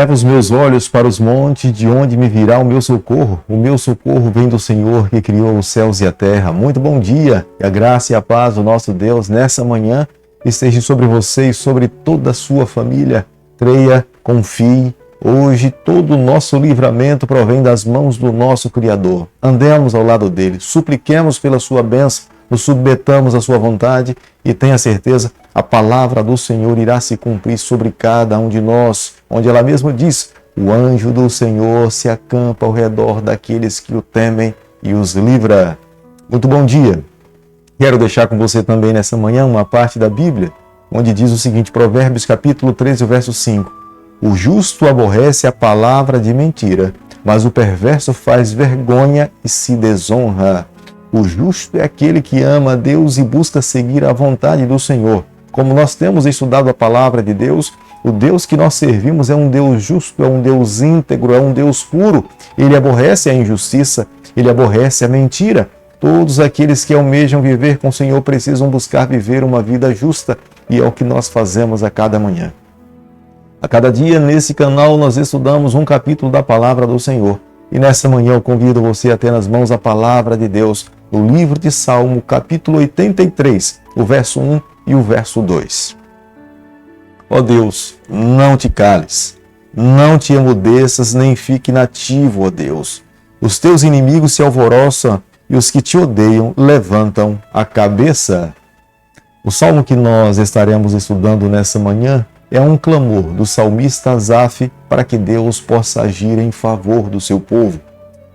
Eleva os meus olhos para os montes, de onde me virá o meu socorro? O meu socorro vem do Senhor que criou os céus e a terra. Muito bom dia, e a graça e a paz do nosso Deus nessa manhã esteja sobre você e sobre toda a sua família. Creia, confie. Hoje todo o nosso livramento provém das mãos do nosso Criador. Andemos ao lado dele, supliquemos pela sua bênção, nos submetamos à sua vontade e tenha certeza, a palavra do Senhor irá se cumprir sobre cada um de nós, onde ela mesma diz: o anjo do Senhor se acampa ao redor daqueles que o temem e os livra. Muito bom dia. Quero deixar com você também nessa manhã uma parte da Bíblia, onde diz o seguinte, Provérbios capítulo 13, verso 5. O justo aborrece a palavra de mentira, mas o perverso faz vergonha e se desonra. O justo é aquele que ama a Deus e busca seguir a vontade do Senhor. Como nós temos estudado a palavra de Deus, o Deus que nós servimos é um Deus justo, é um Deus íntegro, é um Deus puro. Ele aborrece a injustiça, ele aborrece a mentira. Todos aqueles que almejam viver com o Senhor precisam buscar viver uma vida justa, e é o que nós fazemos a cada manhã. A cada dia nesse canal nós estudamos um capítulo da palavra do Senhor. E nessa manhã eu convido você a ter nas mãos a palavra de Deus, no livro de Salmo, capítulo 83, o verso 1 e o verso 2. Ó Deus, não te cales, não te emudeças, nem fique inativo, ó Deus. Os teus inimigos se alvoroçam e os que te odeiam levantam a cabeça. O salmo que nós estaremos estudando nessa manhã é um clamor do salmista Asaf para que Deus possa agir em favor do seu povo.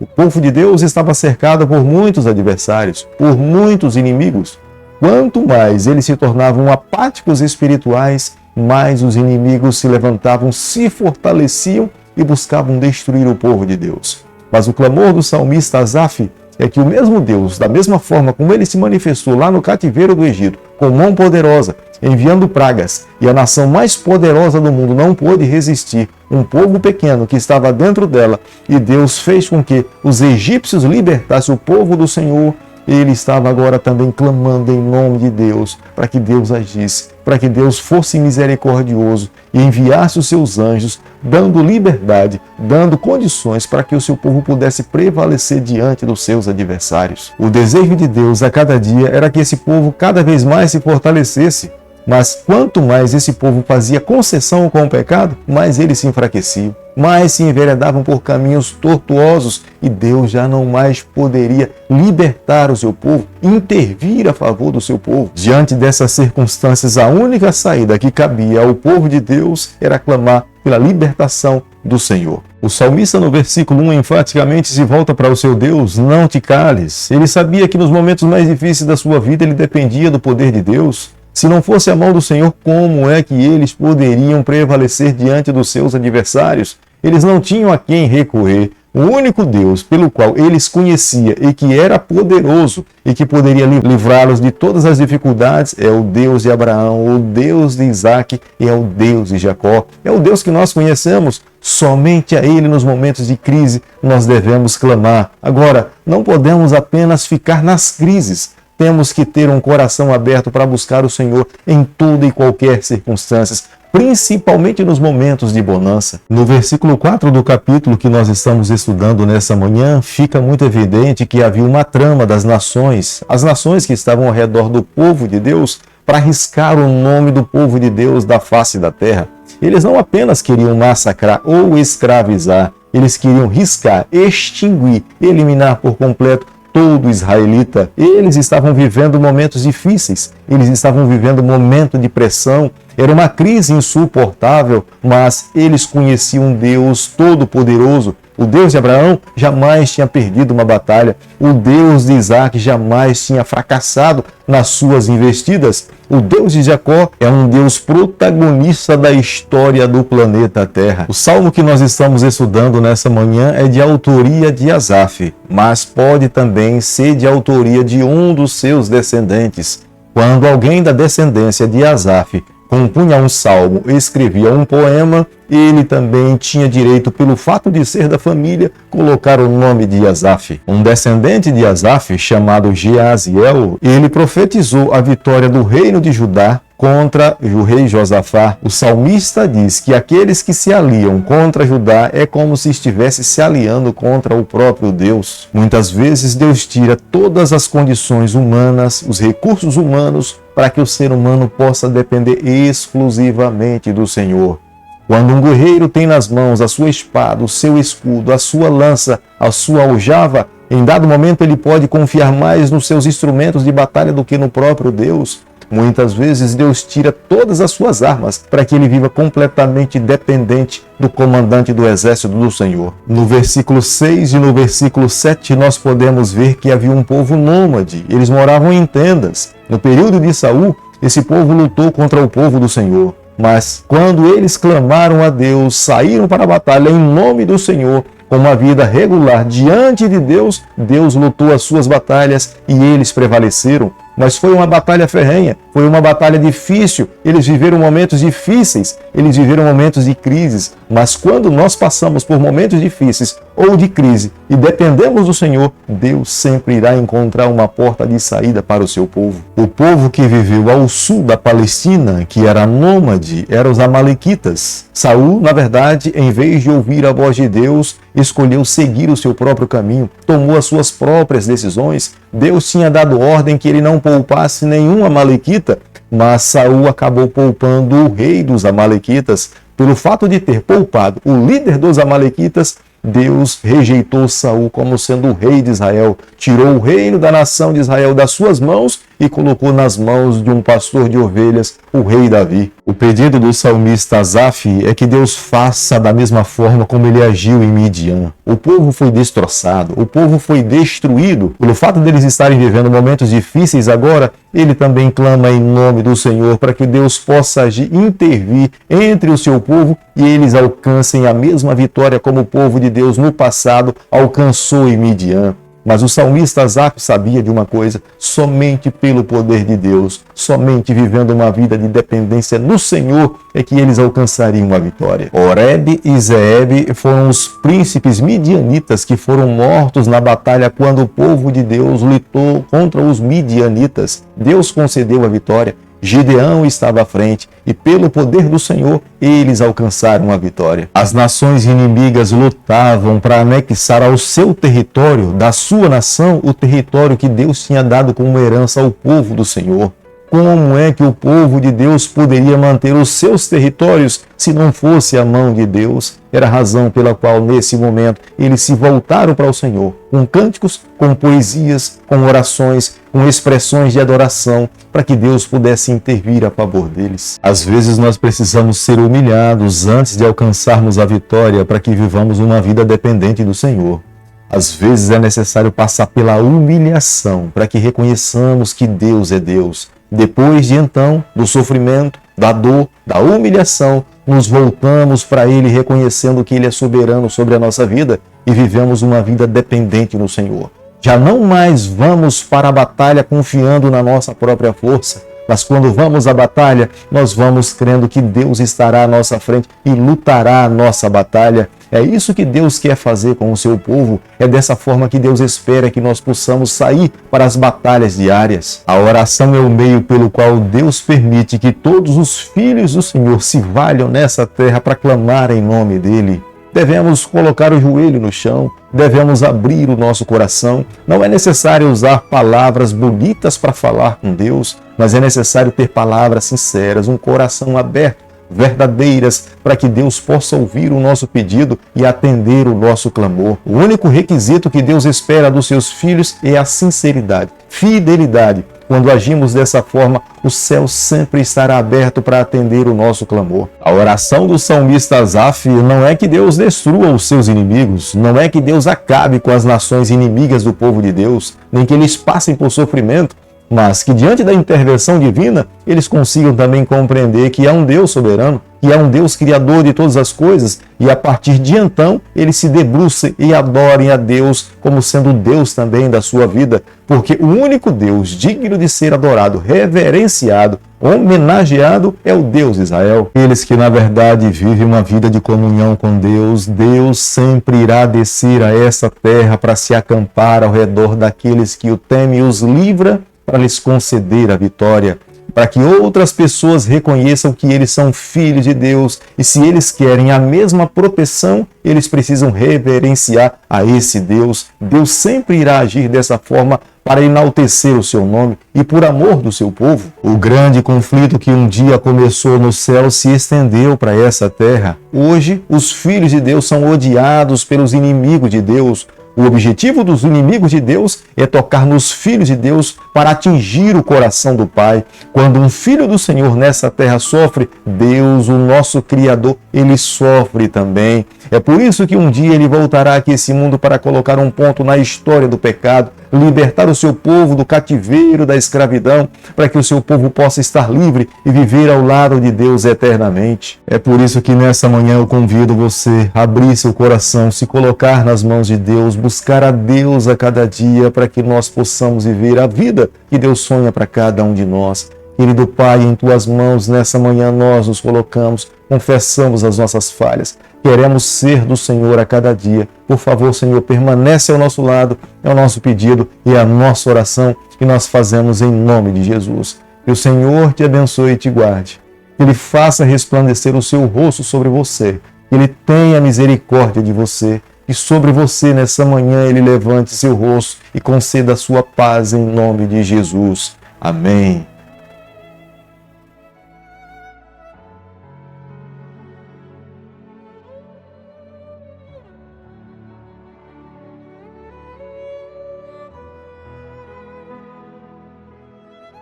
O povo de Deus estava cercado por muitos adversários, por muitos inimigos. Quanto mais eles se tornavam apáticos espirituais, mais os inimigos se levantavam, se fortaleciam e buscavam destruir o povo de Deus. Mas o clamor do salmista Asaf é que o mesmo Deus, da mesma forma como ele se manifestou lá no cativeiro do Egito, com mão poderosa, enviando pragas, e a nação mais poderosa do mundo não pôde resistir, um povo pequeno que estava dentro dela, e Deus fez com que os egípcios libertassem o povo do Senhor. Ele estava agora também clamando em nome de Deus, para que Deus agisse, para que Deus fosse misericordioso e enviasse os seus anjos, dando liberdade, dando condições para que o seu povo pudesse prevalecer diante dos seus adversários. O desejo de Deus a cada dia era que esse povo cada vez mais se fortalecesse, mas quanto mais esse povo fazia concessão com o pecado, mais eles se enfraqueciam, mais se enveredavam por caminhos tortuosos e Deus já não mais poderia libertar o seu povo, intervir a favor do seu povo. Diante dessas circunstâncias, a única saída que cabia ao povo de Deus era clamar pela libertação do Senhor. O salmista no versículo 1 enfaticamente se volta para o seu Deus: não te cales. Ele sabia que nos momentos mais difíceis da sua vida ele dependia do poder de Deus. Se não fosse a mão do Senhor, como é que eles poderiam prevalecer diante dos seus adversários? Eles não tinham a quem recorrer. O único Deus pelo qual eles conheciam e que era poderoso e que poderia livrá-los de todas as dificuldades é o Deus de Abraão, o Deus de Isaac e é o Deus de Jacó. É o Deus que nós conhecemos. Somente a Ele nos momentos de crise nós devemos clamar. Agora, não podemos apenas ficar nas crises. Temos que ter um coração aberto para buscar o Senhor em toda e qualquer circunstância, principalmente nos momentos de bonança. No versículo 4 do capítulo que nós estamos estudando nessa manhã, fica muito evidente que havia uma trama das nações, as nações que estavam ao redor do povo de Deus, para riscar o nome do povo de Deus da face da terra. Eles não apenas queriam massacrar ou escravizar, eles queriam riscar, extinguir, eliminar por completo todo israelita. Eles estavam vivendo momentos difíceis, eles estavam vivendo um momento de pressão, era uma crise insuportável, mas eles conheciam um Deus todo-poderoso. O Deus de Abraão jamais tinha perdido uma batalha. O Deus de Isaac jamais tinha fracassado nas suas investidas. O Deus de Jacó é um Deus protagonista da história do planeta Terra. O salmo que nós estamos estudando nessa manhã é de autoria de Asaf, mas pode também ser de autoria de um dos seus descendentes. Quando alguém da descendência de Asaf compunha um salmo, escrevia um poema, ele também tinha direito, pelo fato de ser da família, colocar o nome de Asaf. Um descendente de Asaf, chamado Jeaziel, ele profetizou a vitória do reino de Judá contra o rei Josafá. O salmista diz que aqueles que se aliam contra Judá é como se estivesse se aliando contra o próprio Deus. Muitas vezes Deus tira todas as condições humanas, os recursos humanos, para que o ser humano possa depender exclusivamente do Senhor. Quando um guerreiro tem nas mãos a sua espada, o seu escudo, a sua lança, a sua aljava, em dado momento ele pode confiar mais nos seus instrumentos de batalha do que no próprio Deus. Muitas vezes Deus tira todas as suas armas para que ele viva completamente dependente do comandante do exército do Senhor. No versículo 6 e no versículo 7 nós podemos ver que havia um povo nômade. Eles moravam em tendas. No período de Saul, esse povo lutou contra o povo do Senhor. Mas quando eles clamaram a Deus, saíram para a batalha em nome do Senhor, com uma vida regular diante de Deus, Deus lutou as suas batalhas e eles prevaleceram. Mas foi uma batalha ferrenha, foi uma batalha difícil, eles viveram momentos difíceis, eles viveram momentos de crises. Mas quando nós passamos por momentos difíceis ou de crise e dependemos do Senhor, Deus sempre irá encontrar uma porta de saída para o seu povo. O povo que viveu ao sul da Palestina, que era nômade, eram os amalequitas. Saul, na verdade, em vez de ouvir a voz de Deus, escolheu seguir o seu próprio caminho, tomou as suas próprias decisões. Deus tinha dado ordem que ele não poupasse nenhum amalequita, mas Saul acabou poupando o rei dos amalequitas. Pelo fato de ter poupado o líder dos amalequitas, Deus rejeitou Saul como sendo o rei de Israel, tirou o reino da nação de Israel das suas mãos e colocou nas mãos de um pastor de ovelhas, o rei Davi. O pedido do salmista Asaf é que Deus faça da mesma forma como ele agiu em Midian. O povo foi destroçado, o povo foi destruído. Pelo fato deles estarem vivendo momentos difíceis agora, ele também clama em nome do Senhor para que Deus possa agir, intervir entre o seu povo e eles alcancem a mesma vitória como o povo de Deus no passado alcançou em Midian. Mas o salmista Asaf sabia de uma coisa: somente pelo poder de Deus, somente vivendo uma vida de dependência no Senhor é que eles alcançariam a vitória. Oreb e Zeeb foram os príncipes midianitas que foram mortos na batalha quando o povo de Deus lutou contra os midianitas. Deus concedeu a vitória. Gideão estava à frente e pelo poder do Senhor eles alcançaram a vitória. As nações inimigas lutavam para anexar ao seu território, da sua nação, o território que Deus tinha dado como herança ao povo do Senhor. Como é que o povo de Deus poderia manter os seus territórios se não fosse a mão de Deus? Era a razão pela qual, nesse momento, eles se voltaram para o Senhor, com cânticos, com poesias, com orações, com expressões de adoração, para que Deus pudesse intervir a favor deles. Às vezes nós precisamos ser humilhados antes de alcançarmos a vitória para que vivamos uma vida dependente do Senhor. Às vezes é necessário passar pela humilhação para que reconheçamos que Deus é Deus. Depois de então, do sofrimento, da dor, da humilhação, nos voltamos para Ele reconhecendo que Ele é soberano sobre a nossa vida e vivemos uma vida dependente no Senhor. Já não mais vamos para a batalha confiando na nossa própria força, mas quando vamos à batalha, nós vamos crendo que Deus estará à nossa frente e lutará a nossa batalha. É isso que Deus quer fazer com o seu povo. É dessa forma que Deus espera que nós possamos sair para as batalhas diárias. A oração é o meio pelo qual Deus permite que todos os filhos do Senhor se valham nessa terra para clamar em nome dEle. Devemos colocar o joelho no chão, devemos abrir o nosso coração. Não é necessário usar palavras bonitas para falar com Deus, mas é necessário ter palavras sinceras, um coração aberto, verdadeiras, para que Deus possa ouvir o nosso pedido e atender o nosso clamor. O único requisito que Deus espera dos seus filhos é a sinceridade, fidelidade. Quando agimos dessa forma, o céu sempre estará aberto para atender o nosso clamor. A oração do salmista Asaf não é que Deus destrua os seus inimigos, não é que Deus acabe com as nações inimigas do povo de Deus, nem que eles passem por sofrimento, mas que diante da intervenção divina, eles consigam também compreender que há um Deus soberano, que há um Deus criador de todas as coisas, e a partir de então, eles se debrucem e adorem a Deus como sendo Deus também da sua vida, porque o único Deus digno de ser adorado, reverenciado, homenageado é o Deus de Israel. Eles que na verdade vivem uma vida de comunhão com Deus, Deus sempre irá descer a essa terra para se acampar ao redor daqueles que o temem e os livra para lhes conceder a vitória. para que outras pessoas reconheçam que eles são filhos de Deus e se eles querem a mesma proteção, eles precisam reverenciar a esse Deus. Deus sempre irá agir dessa forma para enaltecer o seu nome e por amor do seu povo. O grande conflito que um dia começou no céu se estendeu para essa terra. Hoje, os filhos de Deus são odiados pelos inimigos de Deus. O objetivo dos inimigos de Deus é tocar nos filhos de Deus para atingir o coração do Pai. Quando um filho do Senhor nessa terra sofre, Deus, o nosso Criador, ele sofre também. É por isso que um dia ele voltará aqui a esse mundo para colocar um ponto na história do pecado, libertar o seu povo do cativeiro da escravidão, para que o seu povo possa estar livre e viver ao lado de Deus eternamente. É por isso que nessa manhã eu convido você a abrir seu coração, se colocar nas mãos de Deus, buscar a Deus a cada dia para que nós possamos viver a vida que Deus sonha para cada um de nós. Querido Pai, em Tuas mãos, nessa manhã nós nos colocamos, confessamos as nossas falhas. Queremos ser do Senhor a cada dia. Por favor, Senhor, permanece ao nosso lado, é o nosso pedido e é a nossa oração que nós fazemos em nome de Jesus. Que o Senhor te abençoe e te guarde. Que Ele faça resplandecer o seu rosto sobre você. Que Ele tenha misericórdia de você. Que sobre você, nessa manhã, Ele levante seu rosto e conceda a sua paz em nome de Jesus. Amém.